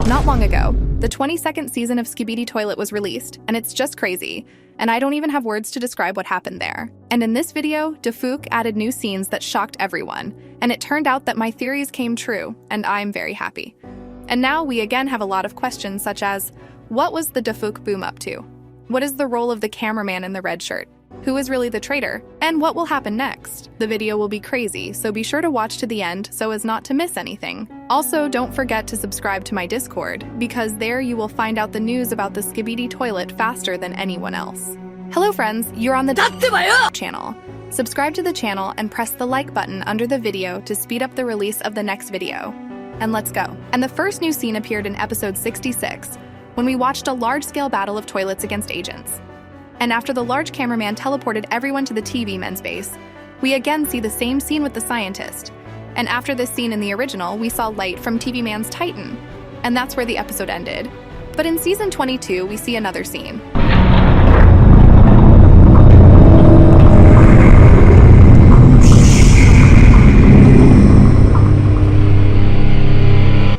Not long ago, the 22nd season of Skibidi Toilet was released, and it's just crazy, and I don't even have words to describe what happened there. And in this video, DAFUQ added new scenes that shocked everyone, and it turned out that my theories came true, and I'm very happy. And now we again have a lot of questions such as, what was the DAFUQ boom up to? What is the role of the cameraman in the red shirt? Who is really the traitor? And what will happen next? The video will be crazy, so be sure to watch to the end so as not to miss anything. Also, don't forget to subscribe to my Discord, because there you will find out the news about the Skibidi Toilet faster than anyone else. Hello friends, you're on the DAFUQ channel. Subscribe to the channel and press the like button under the video to speed up the release of the next video. And let's go. And the first new scene appeared in episode 66, when we watched a large-scale battle of toilets against agents. And after the large cameraman teleported everyone to the TV men's base, we again see the same scene with the scientist. And after this scene in the original, we saw light from TV man's Titan. And that's where the episode ended. But in season 22, we see another scene.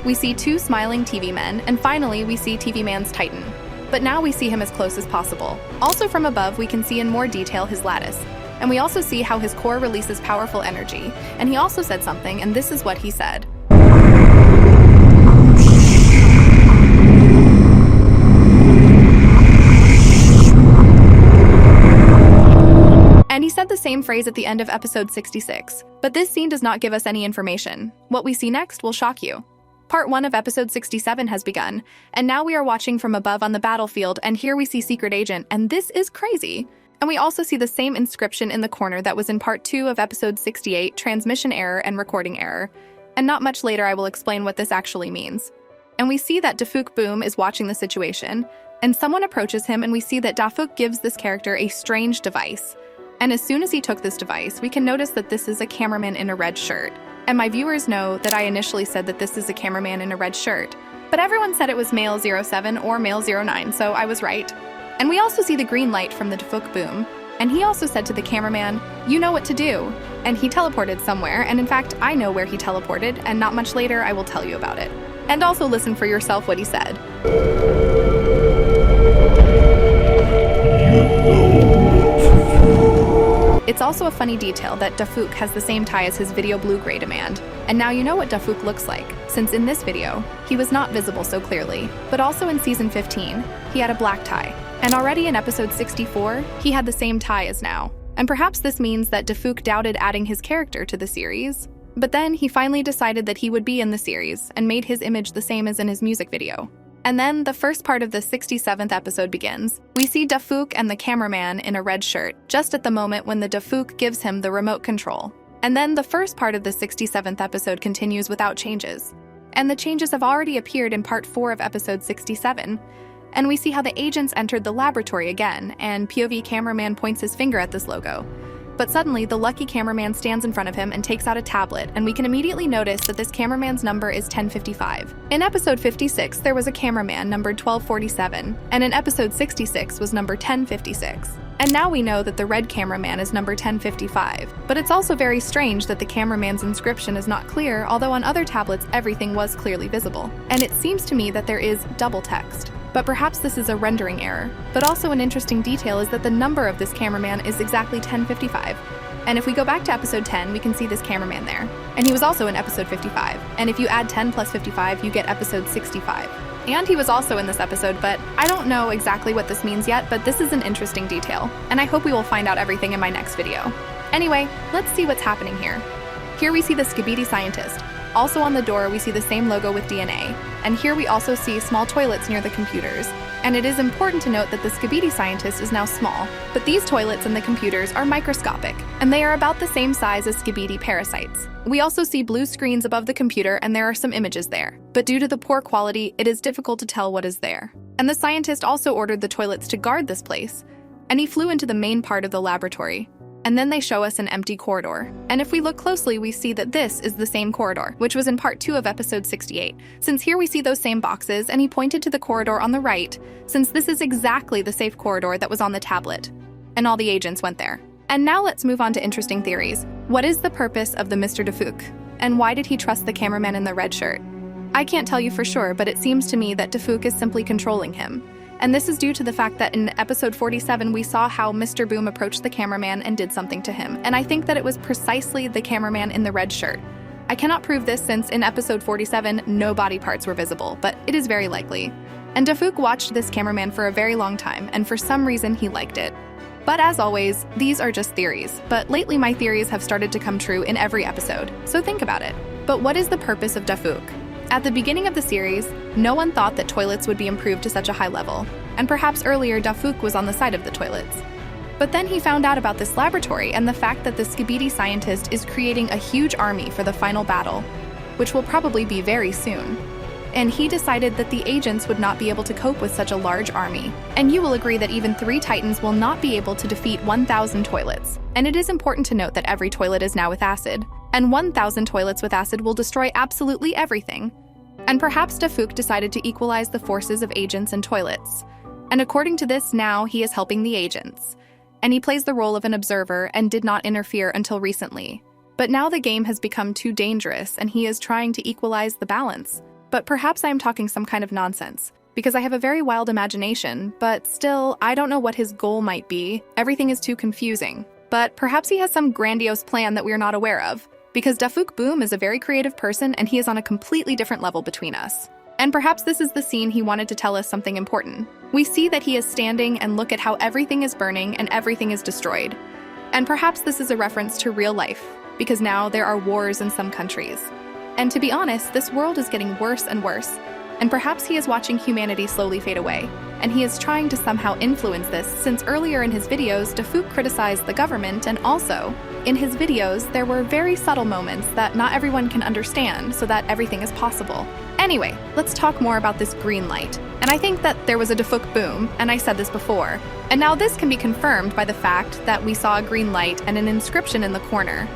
We see two smiling TV men, and finally we see TV man's Titan. But now we see him as close as possible. Also from above, we can see in more detail his lattice. And we also see how his core releases powerful energy. And he also said something, and this is what he said. And he said the same phrase at the end of episode 66. But this scene does not give us any information. What we see next will shock you. Part 1 of episode 67 has begun, and now we are watching from above on the battlefield, and here we see Secret Agent, and this is crazy. And we also see the same inscription in the corner that was in part 2 of episode 68, transmission error and recording error. And not much later I will explain what this actually means. And we see that DAFUQ Boom is watching the situation, and someone approaches him, and we see that DAFUQ gives this character a strange device. And as soon as he took this device, we can notice that this is a cameraman in a red shirt. And my viewers know that I initially said that this is a cameraman in a red shirt, but everyone said it was male 07 or male 09, so I was right. And we also see the green light from the DAFUQ Boom, and he also said to the cameraman, "You know what to do." And he teleported somewhere, and in fact, I know where he teleported, and not much later I will tell you about it. And also listen for yourself what he said. It's also a funny detail that DAFUQ has the same tie as his video blue-gray demand. And now you know what DAFUQ looks like, since in this video, he was not visible so clearly. But also in season 15, he had a black tie. And already in episode 64, he had the same tie as now. And perhaps this means that DAFUQ doubted adding his character to the series. But then he finally decided that he would be in the series and made his image the same as in his music video. And then the first part of the 67th episode begins. We see DAFUQ and the cameraman in a red shirt, just at the moment when the DAFUQ gives him the remote control. And then the first part of the 67th episode continues without changes. And the changes have already appeared in part 4 of episode 67. And we see how the agents entered the laboratory again, and POV cameraman points his finger at this logo. But suddenly, the lucky cameraman stands in front of him and takes out a tablet, and we can immediately notice that this cameraman's number is 1055. In episode 56, there was a cameraman numbered 1247, and in episode 66 was number 1056. And now we know that the red cameraman is number 1055. But it's also very strange that the cameraman's inscription is not clear, although on other tablets everything was clearly visible. And it seems to me that there is double text. But perhaps this is a rendering error. But also an interesting detail is that the number of this cameraman is exactly 1055. And if we go back to episode 10, we can see this cameraman there. And he was also in episode 55. And if you add 10 plus 55, you get episode 65. And he was also in this episode, but I don't know exactly what this means yet, but this is an interesting detail. And I hope we will find out everything in my next video. Anyway, let's see what's happening here. Here we see the Skibidi scientist. Also on the door, we see the same logo with DNA. And here we also see small toilets near the computers. And it is important to note that the Skibidi scientist is now small, but these toilets and the computers are microscopic, and they are about the same size as Skibidi parasites. We also see blue screens above the computer, and there are some images there. But due to the poor quality, it is difficult to tell what is there. And the scientist also ordered the toilets to guard this place, and he flew into the main part of the laboratory. And then they show us an empty corridor. And if we look closely, we see that this is the same corridor, which was in part 2 of episode 68. Since here we see those same boxes, and he pointed to the corridor on the right, since this is exactly the safe corridor that was on the tablet. And all the agents went there. And now let's move on to interesting theories. What is the purpose of the Mr. DAFUQ? And why did he trust the cameraman in the red shirt? I can't tell you for sure, but it seems to me that DAFUQ is simply controlling him. And this is due to the fact that in episode 47, we saw how Mr. Boom approached the cameraman and did something to him. And I think that it was precisely the cameraman in the red shirt. I cannot prove this since in episode 47, no body parts were visible, but it is very likely. And DAFUQ watched this cameraman for a very long time, and for some reason he liked it. But as always, these are just theories, but lately my theories have started to come true in every episode, so think about it. But what is the purpose of DAFUQ? At the beginning of the series, no one thought that toilets would be improved to such a high level, and perhaps earlier DAFUQ was on the side of the toilets. But then he found out about this laboratory and the fact that the Skibidi scientist is creating a huge army for the final battle, which will probably be very soon. And he decided that the agents would not be able to cope with such a large army. And you will agree that even 3 Titans will not be able to defeat 1,000 toilets. And it is important to note that every toilet is now with acid, and 1,000 toilets with acid will destroy absolutely everything. And perhaps DAFUQ decided to equalize the forces of agents and toilets. And according to this, now he is helping the agents. And he plays the role of an observer and did not interfere until recently. But now the game has become too dangerous and he is trying to equalize the balance. But perhaps I am talking some kind of nonsense, because I have a very wild imagination, but still, I don't know what his goal might be. Everything is too confusing. But perhaps he has some grandiose plan that we are not aware of, because DAFUQ Boom is a very creative person and he is on a completely different level between us. And perhaps this is the scene he wanted to tell us something important. We see that he is standing and look at how everything is burning and everything is destroyed. And perhaps this is a reference to real life, because now there are wars in some countries. And to be honest, this world is getting worse and worse. And perhaps he is watching humanity slowly fade away. And he is trying to somehow influence this, since earlier in his videos, DAFUQ criticized the government, and also, in his videos, there were very subtle moments that not everyone can understand, so that everything is possible. Anyway, let's talk more about this green light. And I think that there was a DAFUQ Boom, and I said this before. And now this can be confirmed by the fact that we saw a green light and an inscription in the corner.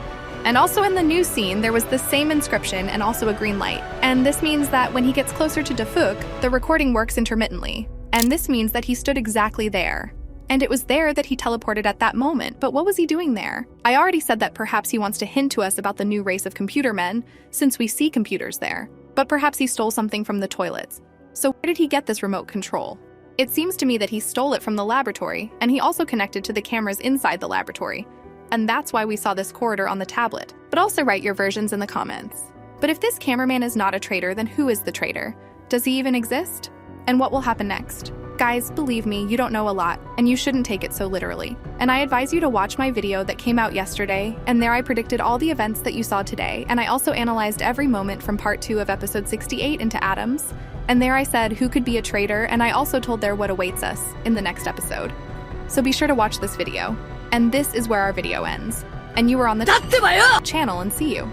And also in the new scene, there was the same inscription and also a green light. And this means that when he gets closer to DAFUQ, the recording works intermittently. And this means that he stood exactly there. And it was there that he teleported at that moment, but what was he doing there? I already said that perhaps he wants to hint to us about the new race of computer men, since we see computers there. But perhaps he stole something from the toilets. So where did he get this remote control? It seems to me that he stole it from the laboratory, and he also connected to the cameras inside the laboratory. And that's why we saw this corridor on the tablet. But also write your versions in the comments. But if this cameraman is not a traitor, then who is the traitor? Does he even exist? And what will happen next? Guys, believe me, you don't know a lot, and you shouldn't take it so literally. And I advise you to watch my video that came out yesterday, and there I predicted all the events that you saw today, and I also analyzed every moment from part 2 of episode 68 into atoms. And there I said who could be a traitor, and I also told there what awaits us in the next episode. So be sure to watch this video. And this is where our video ends. And you are on the channel, and see you.